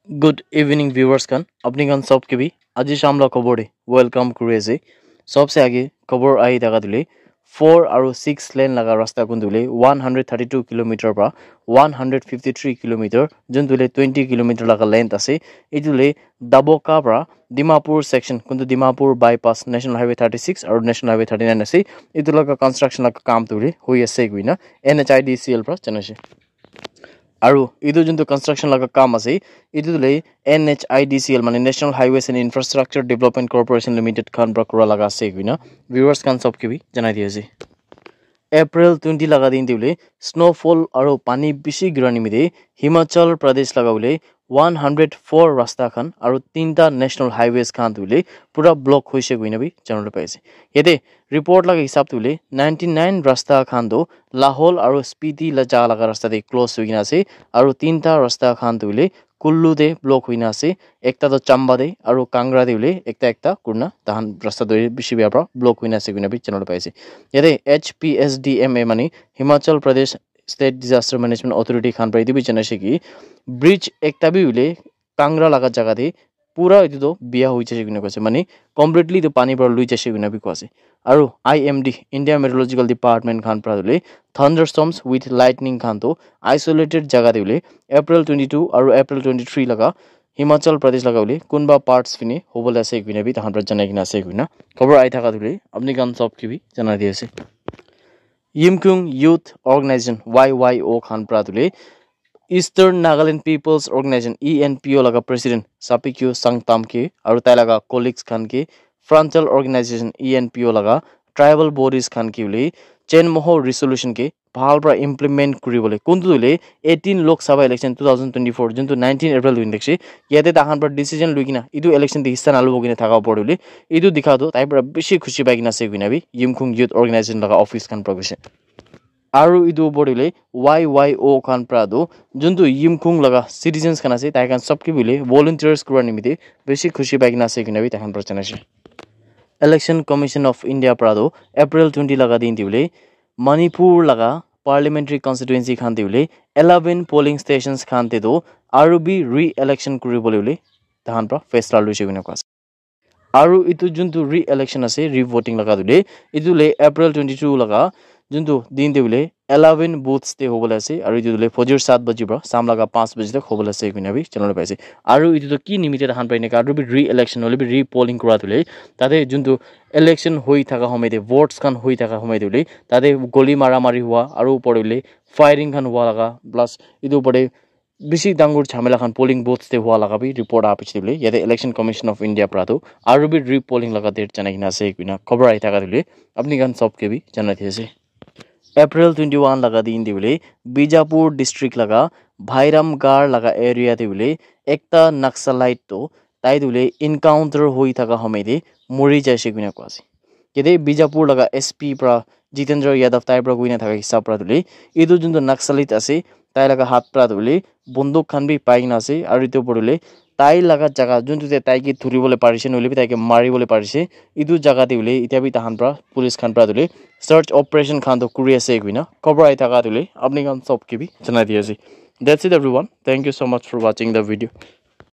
Good evening viewers kan अपनी kan सब के भी आज शाम ला खबर दे वेलकम करे से सबसे आगे खबर आई दागा दुले 4 और 6 लेन लगा रास्ता कुन दुले 132 किलोमीटर पर 153 किलोमीटर जन दुले 20 किलोमीटर लगा लेंथ আছে इदुले दाबोका पर दिमापुर सेक्शन कुन दिमापुर बाईपास नेशनल हाईवे 36 और नेशनल हाईवे 39 আছে इदुलका कंस्ट्रक्शन लगा काम दुले होई আছে गुइना NHIDCL पर चनसे আৰু ইটো যোনটো কনস্ট্ৰাকচন লগা কাম আছে ইটো লৈ NHIDCL মানে national highways and infrastructure development corporation limited খান পৰা কৰা লগা আছে কিনা ভিউৱাৰ্স খান সব কিবি জনাই দি আছে এপ্ৰিল 20 লগা দিন দিলে স্নোফল আৰু পানী বেছি গৰা নিমিতে হিমাচল প্ৰদেশ লগাবলৈ 104 ৰাস্তা খান আৰু তিনটা নেশনাল হাইৱেজ খান দিলে পুৰা ব্লক হৈছে গইনাবি জানলৈ পাইছে এতে ৰিপৰ্ট লগা হিচাপ দিলে 99 ৰাস্তা খান দো লাহোল আৰু স্পিতি লজা লগা ৰাস্তাতে ক্লোজ হৈ গিনা আছে আৰু তিনটা ৰাস্তা খান দিলে কুল্লু দে ব্লক হইনা আছে একটা তো চাম্বা দে আৰু কাংগৰা দিলে একটা কুরনা তাহান রাস্তা দই বেশি ব্যাপার ব্লক হইনা আছে গুনা বি চ্যানেল পাইছে এতে HPSDMA মানে Himachal Pradesh state disaster management authority খান পাই দিবি জানাছে কি ব্রিজ একটা বি হইলে কাংগরা লাগা জায়গা দে পুরা ইতো তো বিয়া হইছে গুনা কইছে মানে কমপ্লিটলি তো পানি পর লুই যাচ্ছে গুনা বি কইছে আৰু IMD ইন্ডিয়া মেট্ৰোলজিক্যাল ডিপাৰ্টমেন্ট খান পৰা দিলে thunderstorms with lightning খান তো আইসোলেটেড জায়গা দিলে এপ্ৰিল 22 আৰু এপ্ৰিল 23 লগা হিমাচল প্ৰদেশ লগাউলি কোনবা পাৰ্টস ফিনে হবলে আছে গুনা বি তাহান পৰা জানাই কিনা আছে গুনা খবৰ আই থাকা দিলে আপনি গান সব কিবি জানাই দি আছে Yimkung Youth Organization YYO খান পৰা দিলে Eastern Nagaland People's Organization ENPO laga president Sapikyu Sangtamke aru tai laga colleagues khan ke frontal organization ENPO laga tribal bodies khan ki ule chenmoho resolution ke bhal pra implement kuribole kuntu dule 18 lok sabha election 2024 juntu 19 April win dekse yate tahan pra decision luikina idu election de hissa nalu bogine thaka podule idu dikhado tai pra beshi khushi bagina se guinabi Yimkung Youth Organization laga office khan progression আৰু ইদু বডিলে YYO খান প্ৰাদো যোনটো ইমকুং লগা citizens খান আছে তাই খান সবকি বিলে volunteers কৰা নিমিতে বেছি খুশি পাইনা আছে কিনাবি তাহান প্ৰচন আছে ইলেকশন কমিশন অফ ইন্ডিয়া প্ৰাদো এপ্ৰিল 20 লগা দিন দিলে মণিপুৰ লগা পাৰ্লামেন্টাৰি কনস্টিটুয়েন্সি খান দিলে 11 পোলিং স্টেশনস খান তেদো আৰু বি ৰি ইলেকশন কৰিবলে তাহান প্ৰ ফেসলা লৈছে কিনা কোৱা আৰু ইটো যোনটো ৰি ইলেকশন আছে ৰি ভোটিং লগা দিলে ইতুলে এপ্রিল 22 লগা যোনটো দিন দিলে 11 বুথস তে হবলে আছে আৰু ইটো দিলে ফজৰ 7 বজি পৰা সাম লগা 5 বজি তক হবলে আছে কিনাবি চ্যানেল পাইছে আৰু ইটো তো কি নিমিতে হান পাইনে আৰু বি ৰি ইলেকশন হলে বি ৰি পোলিং কৰা দিলে তাতে যোনটো ইলেকশন হৈ থাকা সময়তে ভোটস খান হৈ থাকা সময়তে দিলে তাতে গলি মারামারি হোৱা আৰু পড়িলে ফায়াৰিং খান হোৱা লগা প্লাস ইটো পড়ে বেছি ডাঙৰ ঝামেলা খান পোলিং বুথস তে হোৱা লগা বি ৰিপোৰ্ট আপিছে দিলে ইয়াতে ইলেকশন কমিশন অফ ইন্ডিয়া প্ৰাতো আৰু বি ৰি পোলিং লগা ডেট জানাই কিনা আছে কিনা খবৰ আই থাকা দিলে আপনি গান সব কে বি জানাই দিয়েছে April 21 लगा दिन दिले बीजापुर डिस्ट्रिक्ट लगा भाईरामगार लगा एरिया दिले एकता नक्सलाइट तो ताई दिले इनकाउंटर होई थाका हमेदे मरि जायसे गुना क्वासी केदे बीजापुर लगा SP प्रा जितेंद्र यादव ताई प्रा गुना थाका हिसाब प्रा दिले इदु जुन्दो नक्सलाइट আছে ताई लगा हात प्रा दिले बंदूक खान भी पाइना আছে আৰু ইটো পড়লে তাই লাগা জায়গা যোনটোতে তাইকে ধৰিবলৈ পাৰিছে নলি তাইকে মাৰিবলৈ পাৰিছে ইদু জায়গা দিলে ইতিয়া বি তাহান পৰা পুলিশ খান পৰা দিলে সাৰ্চ অপাৰেশন খান তো কৰি আছে গুইনা খবৰ আই থাকা দিলে আপনি গান সব কি বি জানাই দি আছে that's it everyone thank you so much for watching the video